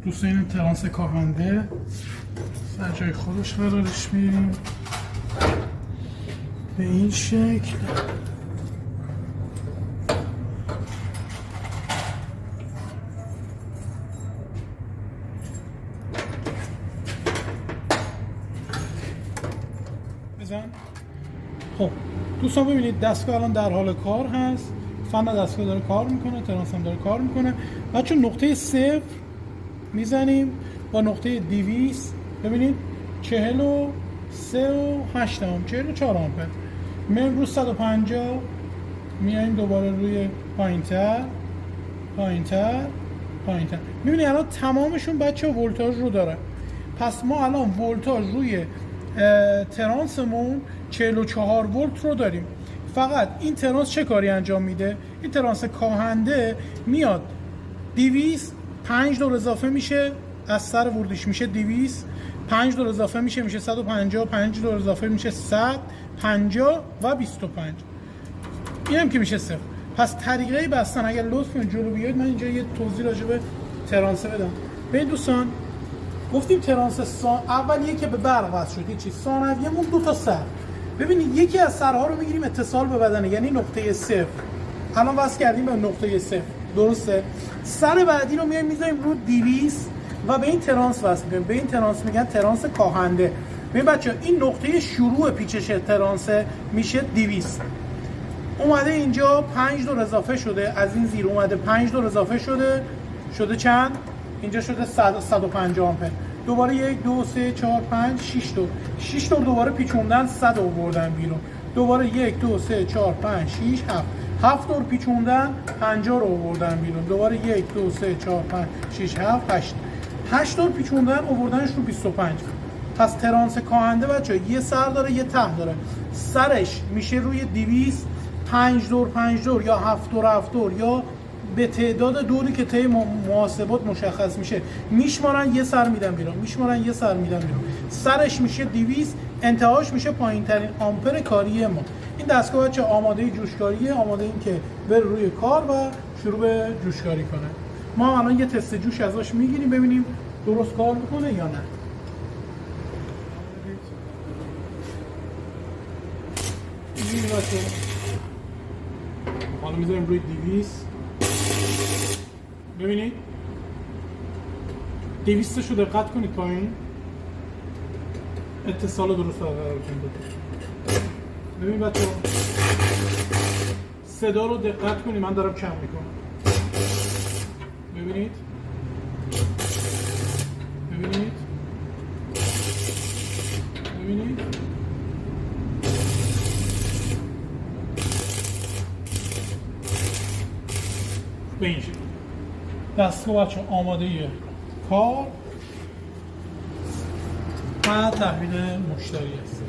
دوستان این ترانس کاهنده سر جای خودش قرارش میدیم به این شکل. بزن. خب دوستان ببینید دستگاه الان در حال کار هست، فن دستگاه داره کار میکنه، ترانس هم داره کار میکنه. بچه نقطه 0 میزنیم با نقطه 200 ببینید 43 و 8 44 آمپر. میایم رو 150 میایم دوباره روی پایینتر پایینتر پایینتر. میبینید الان تمامشون بچه ولتاژ رو داره. پس ما الان ولتاژ روی ترانسمون 44 ولت رو داریم. فقط این ترانس چه کاری انجام میده؟ این ترانس کاهنده میاد 200 5 دور اضافه میشه، از سر ورودیش میشه 200 5 دور اضافه میشه 150 5 دور اضافه میشه 100 50 و 25. این هم که میشه 0. پس طریقه بستن اگر لطف کنید جلو بیاید من اینجا یه توضیح راجع به ترانس بدم. ببین دوستان گفتیم ترانس اولیه که به برق وصل شد چی ثانویه‌مون 2 تا سر. ببینید یکی از سرها رو میگیریم اتصال به بدنه یعنی نقطه 0. الان وصل کردیم به نقطه 0 درسته. سر بعدی رو میایم میذاریم رو 200 و به این ترانس وصل میکنیم. به این ترانس میگن ترانس کاهنده. ببین بچه این نقطه شروع پیچش ترانس میشه 200. اومده اینجا 5 دور اضافه شده، از این زیر اومده 5 دور اضافه شده چند؟ اینجا شده 150 آمپر. دوباره 1 2 3 4 5 6 دور دوباره پیچوندن 100 آوردن بیرون. دوباره 1 2 3 4 5 6 7 دور پیچوندن 50 رو آوردن بیرون. دوباره 1 2 3 4 5 6 7 8 دور پیچوندن آوردنش رو 25. پس ترانس کاهنده بچه یه سر داره یه ته داره. سرش میشه روی 200 5 دور یا 7 دور یا به تعداد دوری که طی محاسبات مشخص میشه میشمارن یه سر میدن بیرون سرش میشه 200 انتهاش میشه پایین ترین آمپر کاری ما. این دستگاه بچه آماده جوشکاریه، آماده این که بره روی کار و شروع به جوشکاری کنه. ما الان یه تست جوش ازش میگیریم ببینیم درست کار میکنه یا نه. این بچه حالا میذاریم روی 200 ببینید 200 رو دقت کنید پایین اتصال درست قرار کنید. ببین بچه صدا رو دقت کنید من دارم کم میکنم. ببینید به این شکل دستگاه بچه آماده کار و تحویل مشتری است.